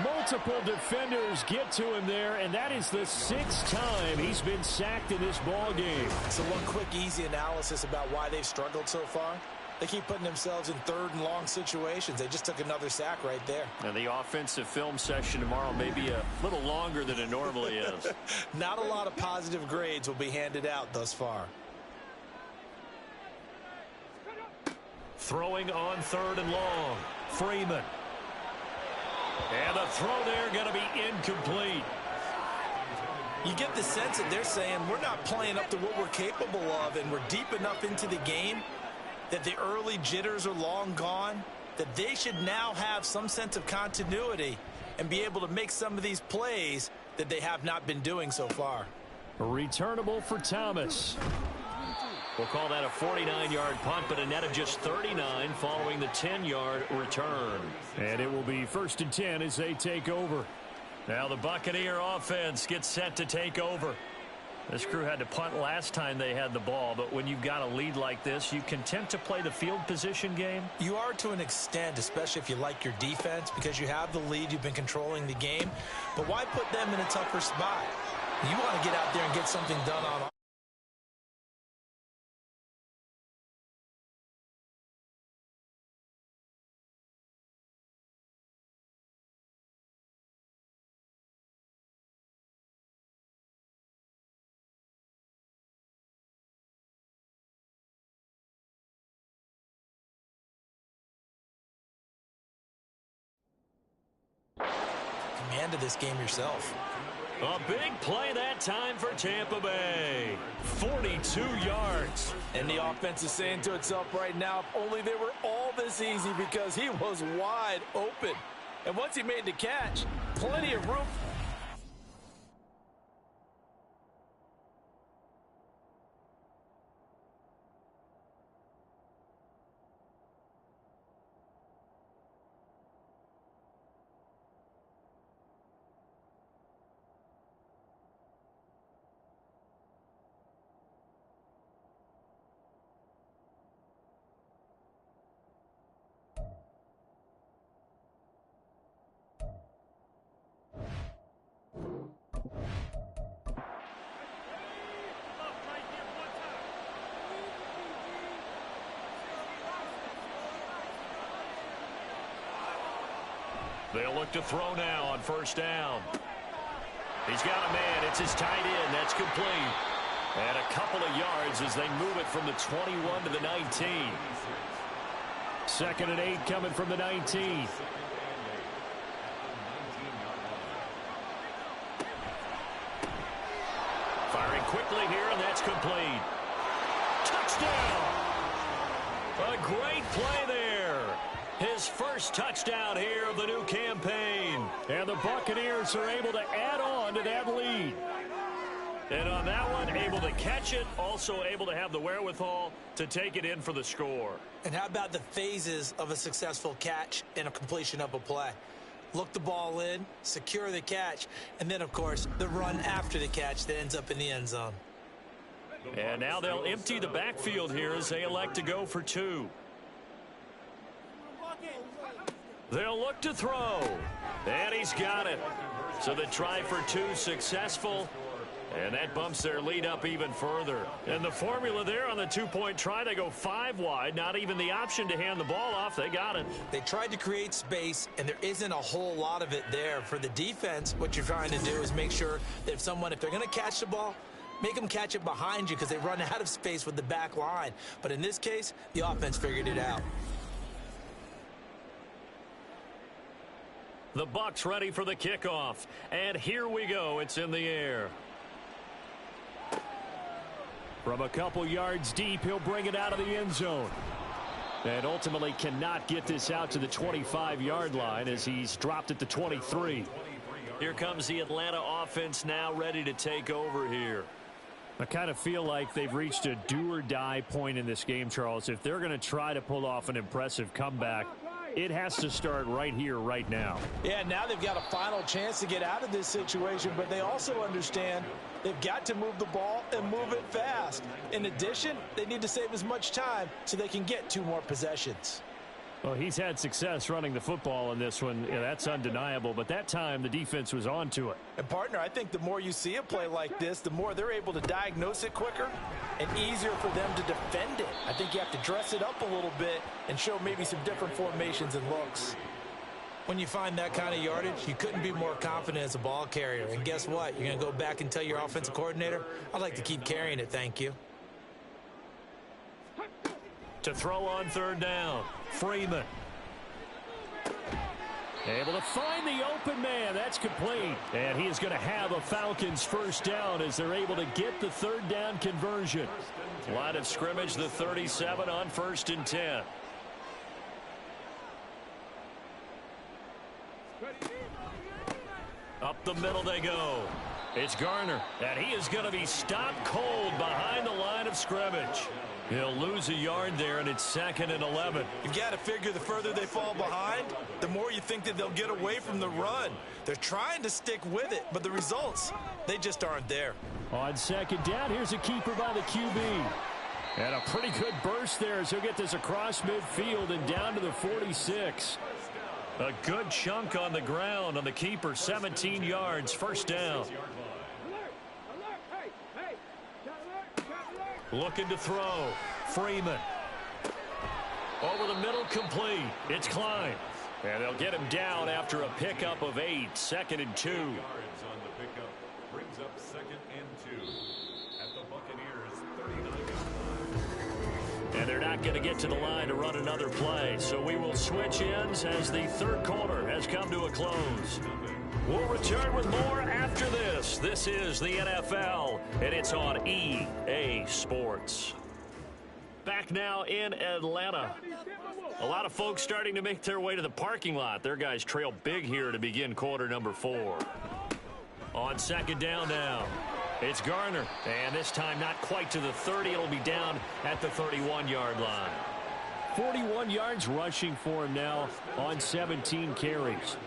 Multiple defenders get to him there, and that is the 6th time he's been sacked in this ball game. So one quick, easy analysis about why they've struggled so far. They keep putting themselves in 3rd and long situations. They just took another sack right there. And the offensive film session tomorrow may be a little longer than it normally is. Not a lot of positive grades will be handed out thus far. Throwing on 3rd and long. Freeman. And the throw there going to be incomplete. You get the sense that they're saying we're not playing up to what we're capable of, and we're deep enough into the game that the early jitters are long gone, that they should now have some sense of continuity and be able to make some of these plays that they have not been doing so far. Returnable for Thomas. We'll call that a 49-yard punt, but a net of just 39 following the 10-yard return. And it will be 1st and 10 as they take over. Now the Buccaneer offense gets set to take over. This crew had to punt last time they had the ball, but when you've got a lead like this, you content to play the field position game? You are to an extent, especially if you like your defense, because you have the lead, you've been controlling the game. But why put them in a tougher spot? You want to get out there and get something done on command of this game yourself. A big play that time for Tampa Bay. 42 yards. And the offense is saying to itself right now, if only they were all this easy, because he was wide open. And once he made the catch, plenty of room. They'll look to throw now on first down. He's got a man. It's his tight end. That's complete. And a couple of yards as they move it from the 21 to the 19. 2nd and 8 coming from the 19. Firing quickly here, and that's complete. Touchdown! A great play there. His first touchdown here of the new campaign. And the Buccaneers are able to add on to that lead. And on that one, able to catch it, also able to have the wherewithal to take it in for the score. And how about the phases of a successful catch and a completion of a play? Look the ball in, secure the catch, and then, of course, the run after the catch that ends up in the end zone. And now they'll empty the backfield here as they elect to go for 2. They'll look to throw. And he's got it. So the try for 2 successful. And that bumps their lead up even further. And the formula there on the 2-point try, they go 5 wide. Not even the option to hand the ball off. They got it. They tried to create space, and there isn't a whole lot of it there. For the defense, what you're trying to do is make sure that if they're going to catch the ball, make them catch it behind you because they run out of space with the back line. But in this case, the offense figured it out. The Bucs ready for the kickoff. And here we go. It's in the air. From a couple yards deep, he'll bring it out of the end zone. And ultimately cannot get this out to the 25-yard line as he's dropped at the 23. Here comes the Atlanta offense now ready to take over here. I kind of feel like they've reached a do-or-die point in this game, Charles. If they're going to try to pull off an impressive comeback, it has to start right here, right now. Yeah, now they've got a final chance to get out of this situation, but they also understand they've got to move the ball and move it fast. In addition, they need to save as much time so they can get 2 more possessions. Well, he's had success running the football in this one. Yeah, that's undeniable, but that time the defense was on to it. And, partner, I think the more you see a play like this, the more they're able to diagnose it quicker and easier for them to defend it. I think you have to dress it up a little bit and show maybe some different formations and looks. When you find that kind of yardage, you couldn't be more confident as a ball carrier. And guess what? You're going to go back and tell your offensive coordinator, I'd like to keep carrying it, thank you. To throw on 3rd down, Freeman. Able to find the open man. That's complete. And he is going to have a Falcons first down as they're able to get the 3rd down conversion. Line of scrimmage, the 37 on 1st and 10. Up the middle they go. It's Garner, and he is going to be stopped cold behind the line of scrimmage. He'll lose a yard there, and it's 2nd and 11. You've got to figure the further they fall behind, the more you think that they'll get away from the run. They're trying to stick with it, but the results, they just aren't there. On 2nd down, here's a keeper by the QB. And a pretty good burst there as he'll get this across midfield and down to the 46. A good chunk on the ground on the keeper, 17 yards, first down. Looking to throw. Freeman. Over the middle, complete. It's Klein. And they'll get him down after a pickup of 8. 2nd and 2. Yards on the pickup brings up 2nd and 2 at the Buccaneers 39. And they're not going to get to the line to run another play. So we will switch ends as the 3rd quarter has come to a close. We'll return with more after this. This is the NFL, and it's on EA Sports. Back now in Atlanta. A lot of folks starting to make their way to the parking lot. Their guys trail big here to begin quarter number 4. On 2nd down now. It's Garner, and this time not quite to the 30. It'll be down at the 31-yard line. 41 yards rushing for him now on 17 carries.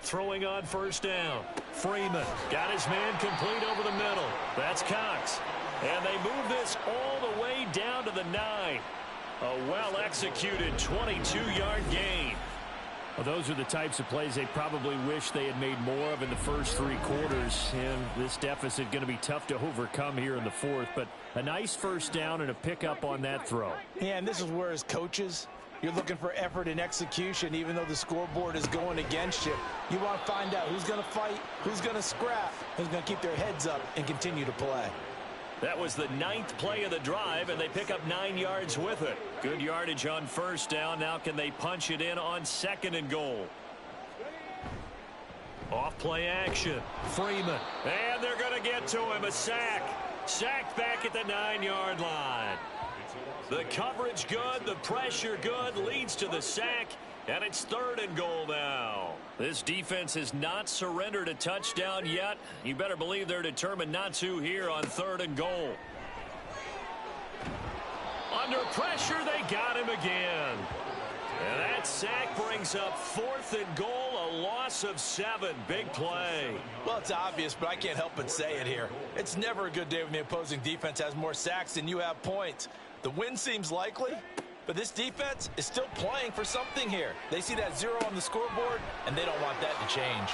Throwing on 1st down. Freeman got his man complete over the middle. That's Cox. And they move this all the way down to the 9. A well-executed 22-yard gain. Well, those are the types of plays they probably wish they had made more of in the first 3 quarters. And this deficit going to be tough to overcome here in the fourth. But a nice first down and a pickup on that throw. Yeah, and this is where as coaches, you're looking for effort and execution. Even though the scoreboard is going against you, you want to find out who's going to fight, who's going to scrap, who's going to keep their heads up and continue to play. That was the 9th play of the drive, and they pick up 9 yards with it. Good yardage on first down. Now can they punch it in on 2nd and goal? Off play action. Freeman. And they're going to get to him. A sack. Sacked back at the 9-yard line. The coverage good. The pressure good. Leads to the sack. And it's 3rd and goal now. This defense has not surrendered a touchdown yet. You better believe they're determined not to here on 3rd and goal. Under pressure, they got him again. And that sack brings up 4th and goal, a loss of 7. Big play. Well, it's obvious, but I can't help but say it here. It's never a good day when the opposing defense has more sacks than you have points. The win seems likely, but this defense is still playing for something here. They see that 0 on the scoreboard, and they don't want that to change.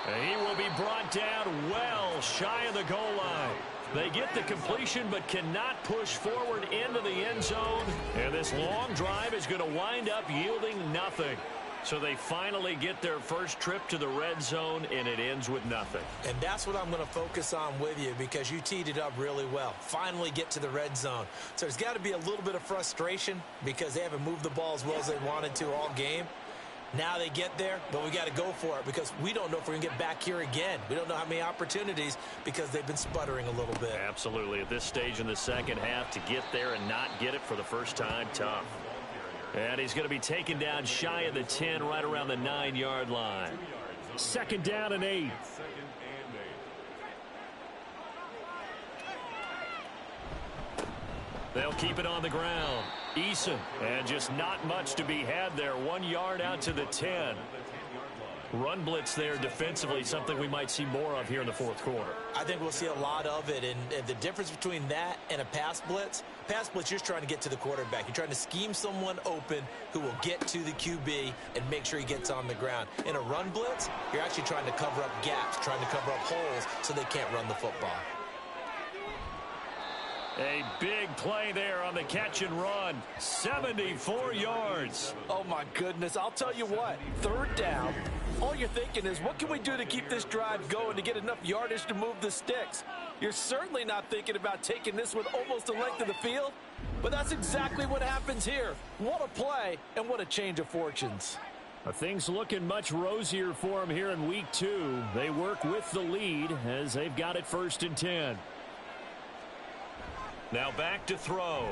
And he will be brought down well shy of the goal line. They get the completion but cannot push forward into the end zone. And this long drive is going to wind up yielding nothing. So they finally get their first trip to the red zone, and it ends with nothing. And that's what I'm going to focus on with you because you teed it up really well. Finally get to the red zone. So there's got to be a little bit of frustration because they haven't moved the ball as well as they wanted to all game. Now they get there, but we got to go for it because we don't know if we're going to get back here again. We don't know how many opportunities because they've been sputtering a little bit. Absolutely. At this stage in the second half, to get there and not get it for the first time, tough. And he's going to be taken down shy of the 10, right around the 9-yard line. 2nd down and 8. They'll keep it on the ground. Eason, and just not much to be had there. 1 yard out to the 10. Run blitz there defensively, something we might see more of here in the fourth quarter. I think we'll see a lot of it, and the difference between that and a pass blitz, you're just trying to get to the quarterback. You're trying to scheme someone open who will get to the QB and make sure he gets on the ground. In a run blitz, you're actually trying to cover up gaps, trying to cover up holes so they can't run the football. A big play there on the catch and run. 74 yards. Oh, my goodness. I'll tell you what, 3rd down, all you're thinking is, what can we do to keep this drive going to get enough yardage to move the sticks? You're certainly not thinking about taking this one almost the length of the field, but that's exactly what happens here. What a play and what a change of fortunes. Things looking much rosier for them here in week 2. They work with the lead as they've got it 1st and 10. Now back to throw.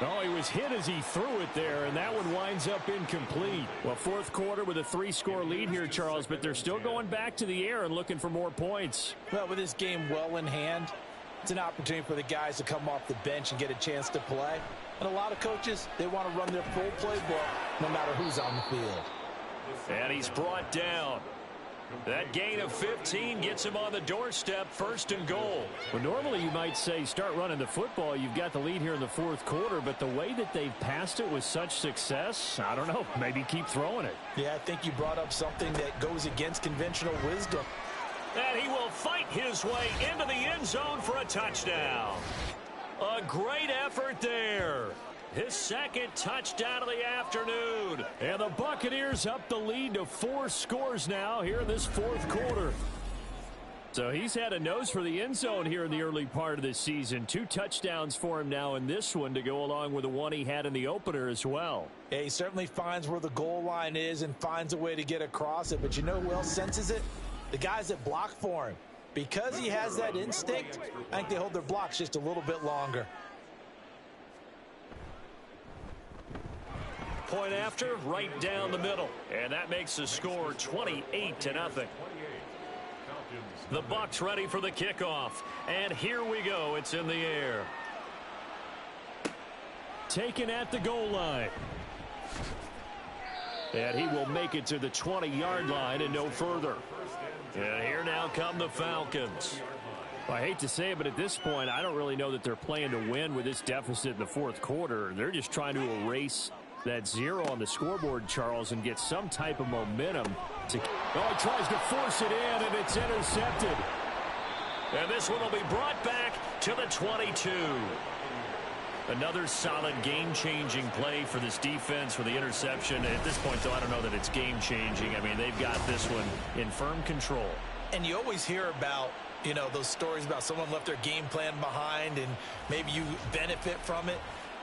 Oh, he was hit as he threw it there, and that one winds up incomplete. Well, fourth quarter with a 3-score lead here, Charles, but they're still going back to the air and looking for more points. Well, with this game well in hand, it's an opportunity for the guys to come off the bench and get a chance to play. And a lot of coaches, they want to run their full playbook no matter who's on the field. And he's brought down. That gain of 15 gets him on the doorstep, 1st and goal. Well, normally you might say start running the football. You've got the lead here in the fourth quarter, but the way that they've passed it with such success, I don't know, maybe keep throwing it. Yeah, I think you brought up something that goes against conventional wisdom. And he will fight his way into the end zone for a touchdown. A great effort there. His 2nd touchdown of the afternoon. And the Buccaneers up the lead to 4 scores now here in this fourth quarter. So he's had a nose for the end zone here in the early part of this season. 2 touchdowns for him now in this one to go along with the one he had in the opener as well. Yeah, he certainly finds where the goal line is and finds a way to get across it. But you know who else senses it? The guys that block for him. Because he has that instinct, I think they hold their blocks just a little bit longer. Point after, right down the middle. And that makes the score 28-0. The Bucs ready for the kickoff. And here we go. It's in the air. Taken at the goal line. And he will make it to the 20-yard line and no further. And here now come the Falcons. Well, I hate to say it, but at this point, I don't really know that they're playing to win with this deficit in the fourth quarter. They're just trying to erase that 0 on the scoreboard, Charles, and get some type of momentum. He tries to force it in, and it's intercepted. And this one will be brought back to the 22. Another solid game-changing play for this defense for the interception. At this point, though, I don't know that it's game-changing. I mean, they've got this one in firm control. And you always hear about, you know, those stories about someone left their game plan behind and maybe you benefit from it.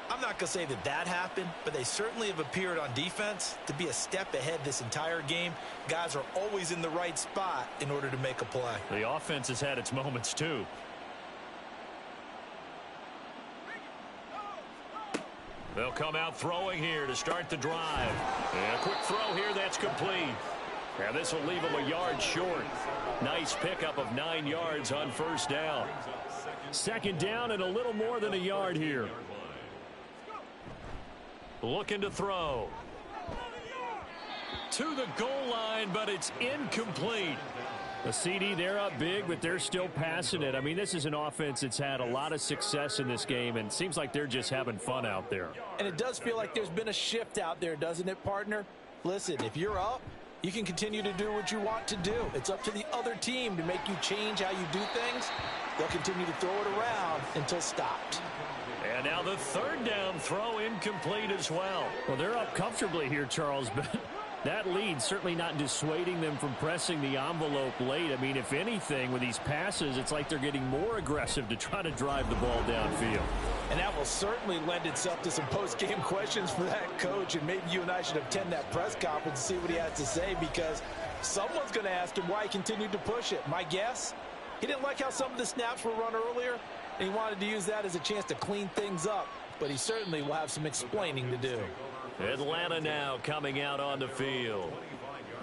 I'm not going to say that that happened, but they certainly have appeared on defense to be a step ahead this entire game. Guys are always in the right spot in order to make a play. The offense has had its moments, too. They'll come out throwing here to start the drive. And a quick throw here, that's complete. And this will leave them a yard short. Nice pickup of 9 yards on first down. Second down and a little more than a yard here. Looking to throw. To the goal line, but it's incomplete. The CD, they're up big, but they're still passing it. I mean, this is an offense that's had a lot of success in this game, and it seems like they're just having fun out there. And it does feel like there's been a shift out there, doesn't it, partner? Listen, if you're up, you can continue to do what you want to do. It's up to the other team to make you change how you do things. They'll continue to throw it around until stopped. And now the third down throw incomplete as well. Well, they're up comfortably here, Charles, but that lead certainly not dissuading them from pressing the envelope late. I mean, if anything, with these passes, it's like they're getting more aggressive to try to drive the ball downfield. And that will certainly lend itself to some post-game questions for that coach, and maybe you and I should attend that press conference and see what he has to say, because someone's going to ask him why he continued to push it. My guess, he didn't like how some of the snaps were run earlier, and he wanted to use that as a chance to clean things up, but he certainly will have some explaining to do. Atlanta now coming out on the field.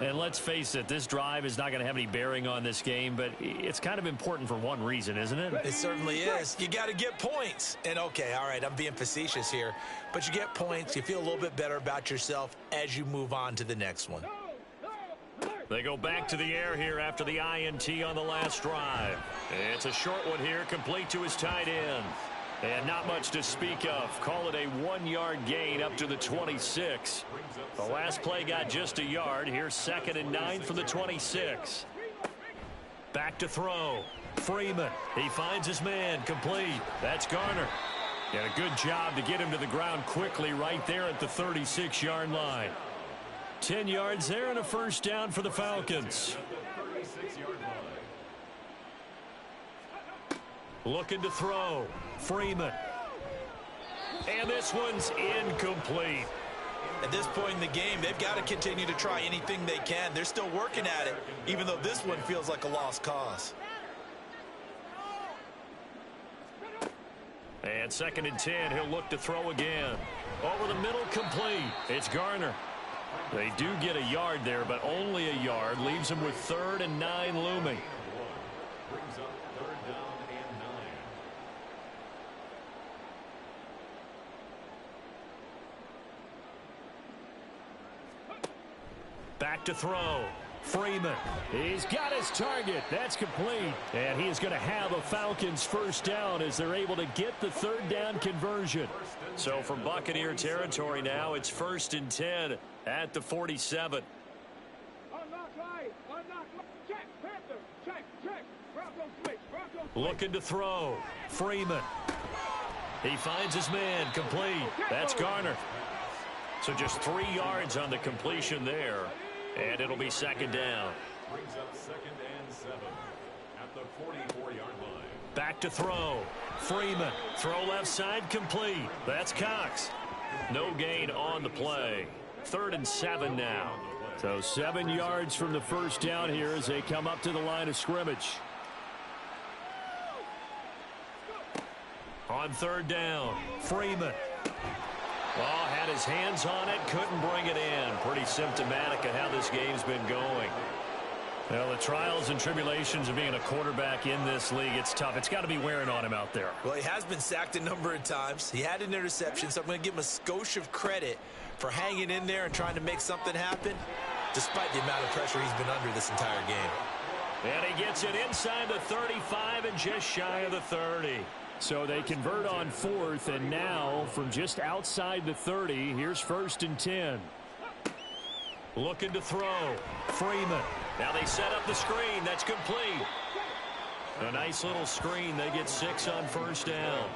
And let's face it, this drive is not going to have any bearing on this game, but it's kind of important for one reason, isn't it? It certainly is. You got to get points. And, okay, all right, I'm being facetious here, but you get points. You feel a little bit better about yourself as you move on to the next one. They go back to the air here after the INT on the last drive. It's a short one here, complete to his tight end. And not much to speak of. Call it a 1-yard gain up to the 26. The last play got just a yard. Here's 2nd and 9 from the 26. Back to throw. Freeman. He finds his man. Complete. That's Garner. And a good job to get him to the ground quickly right there at the 36-yard line. 10 yards there and a first down for the Falcons. Looking to throw. Freeman. And this one's incomplete. At this point in the game, they've got to continue to try anything they can. They're still working at it, even though this one feels like a lost cause. And 2nd and 10, he'll look to throw again. Over the middle, complete. It's Garner. They do get a yard there, but only a yard. Leaves them with 3rd and 9 looming. Brings up 3rd down and 9. Back to throw. Freeman. He's got his target. That's complete. And he is going to have a Falcons first down as they're able to get the 3rd down conversion. So from Buccaneer territory now, it's 1st and 10 at the 47. Looking to throw. Freeman. He finds his man. Complete. That's Garner. So just 3 yards on the completion there. And it'll be 2nd down. Brings up 2nd and 7 at the 44-yard line. Back to throw. Freeman. Throw left side, complete. That's Cox. No gain on the play. 3rd and 7 now. So 7 yards from the first down here as they come up to the line of scrimmage. On 3rd down, Freeman. Oh, had his hands on it, couldn't bring it in. Pretty symptomatic of how this game's been going. Well, the trials and tribulations of being a quarterback in this league, it's tough. It's got to be wearing on him out there. Well, he has been sacked a number of times. He had an interception, so I'm going to give him a skosh of credit for hanging in there and trying to make something happen, despite the amount of pressure he's been under this entire game. And he gets it inside the 35 and just shy of the 30. So they convert on 4th, and now from just outside the 30, here's 1st and 10. Looking to throw. Freeman. Now they set up the screen. That's complete. A nice little screen. They get 6 on 1st down.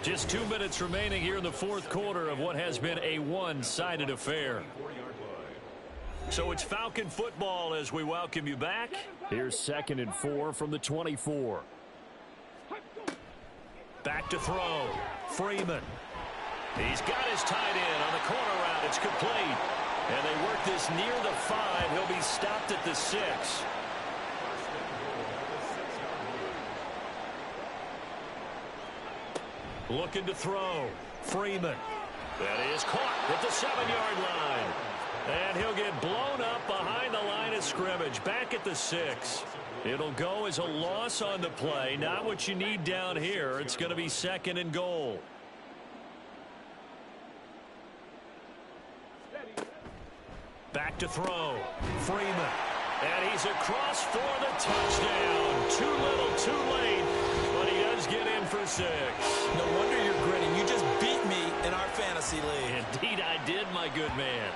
Just 2 minutes remaining here in the 4th quarter of what has been a one-sided affair. So it's Falcon football as we welcome you back. Here's 2nd and 4 from the 24. Back to throw. Freeman. He's got his tight end on the corner route. It's complete. And they work this near the 5. He'll be stopped at the 6. Looking to throw. Freeman. That is caught at the 7-yard line. And he'll get blown up behind the line of scrimmage. Back at the 6. It'll go as a loss on the play. Not what you need down here. It's going to be 2nd and goal. Back to throw. Freeman. And he's across for the touchdown. Too little, too late. But he does get in for 6. No wonder you're grinning. You just beat me in our fantasy league. Indeed I did, my good man.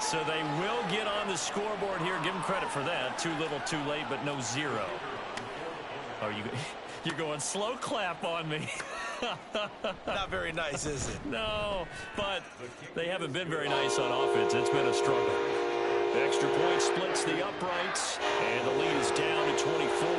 So they will get on the scoreboard here. Give them credit for that. Too little, too late, but no 0. Are you're going slow clap on me. Not very nice, is it? No, but they haven't been very nice on offense. It's been a struggle. The extra point splits the uprights, and the lead is down to 24.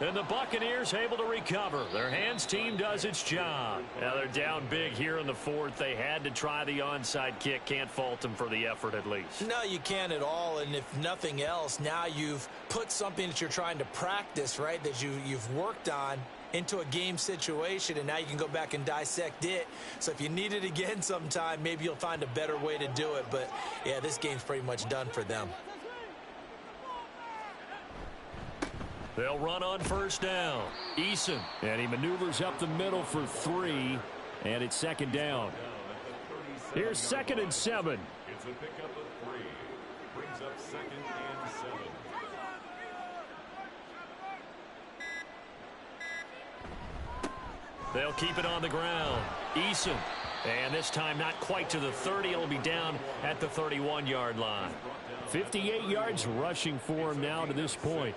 And the Buccaneers able to recover. Their hands team does its job. Now they're down big here in the 4th. They had to try the onside kick. Can't fault them for the effort at least. No, you can't at all. And if nothing else, now you've put something that you're trying to practice, right, that you've worked on into a game situation, and now you can go back and dissect it. So if you need it again sometime, maybe you'll find a better way to do it. But, yeah, this game's pretty much done for them. They'll run on 1st down. Eason. And he maneuvers up the middle for 3, and it's 2nd down. Here's 2nd and 7. It's a pickup of 3. Brings up 2nd and 7. They'll keep it on the ground. Eason. And this time not quite to the 30. It'll be down at the 31-yard line. 58 yards rushing for him now to this point.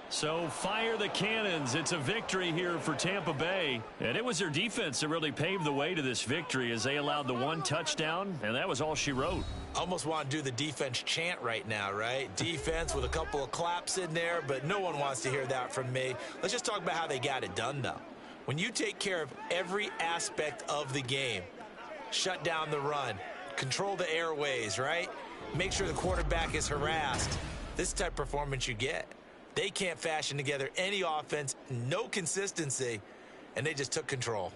So fire the cannons. It's a victory here for Tampa Bay. And it was their defense that really paved the way to this victory as they allowed the 1 touchdown, and that was all she wrote. Almost want to do the defense chant right now, right? Defense with a couple of claps in there, but no one wants to hear that from me. Let's just talk about how they got it done, though. When you take care of every aspect of the game, shut down the run, control the airways, right? Make sure the quarterback is harassed. This type of performance you get. They can't fashion together any offense, no consistency, and they just took control.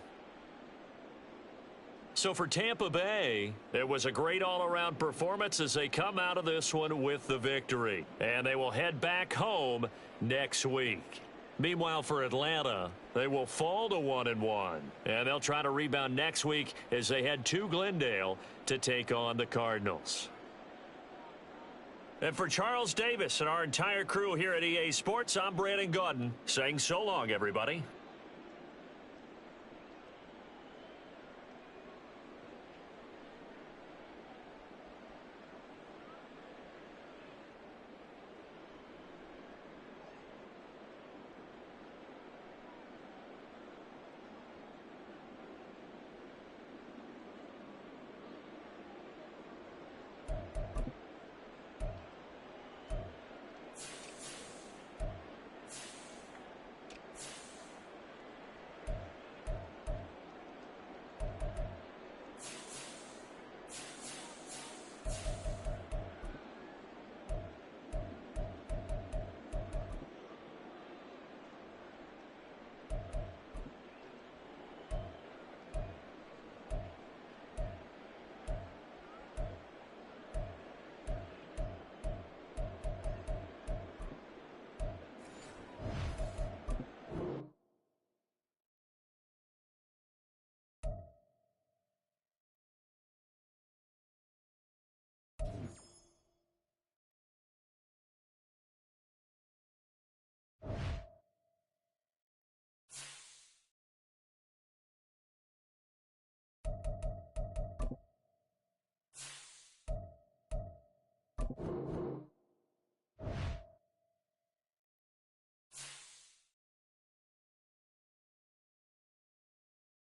So for Tampa Bay, it was a great all-around performance as they come out of this one with the victory. And they will head back home next week. Meanwhile, for Atlanta, they will fall to 1-1. And they'll try to rebound next week as they head to Glendale to take on the Cardinals. And for Charles Davis and our entire crew here at EA Sports, I'm Brandon Gaudin saying so long, everybody.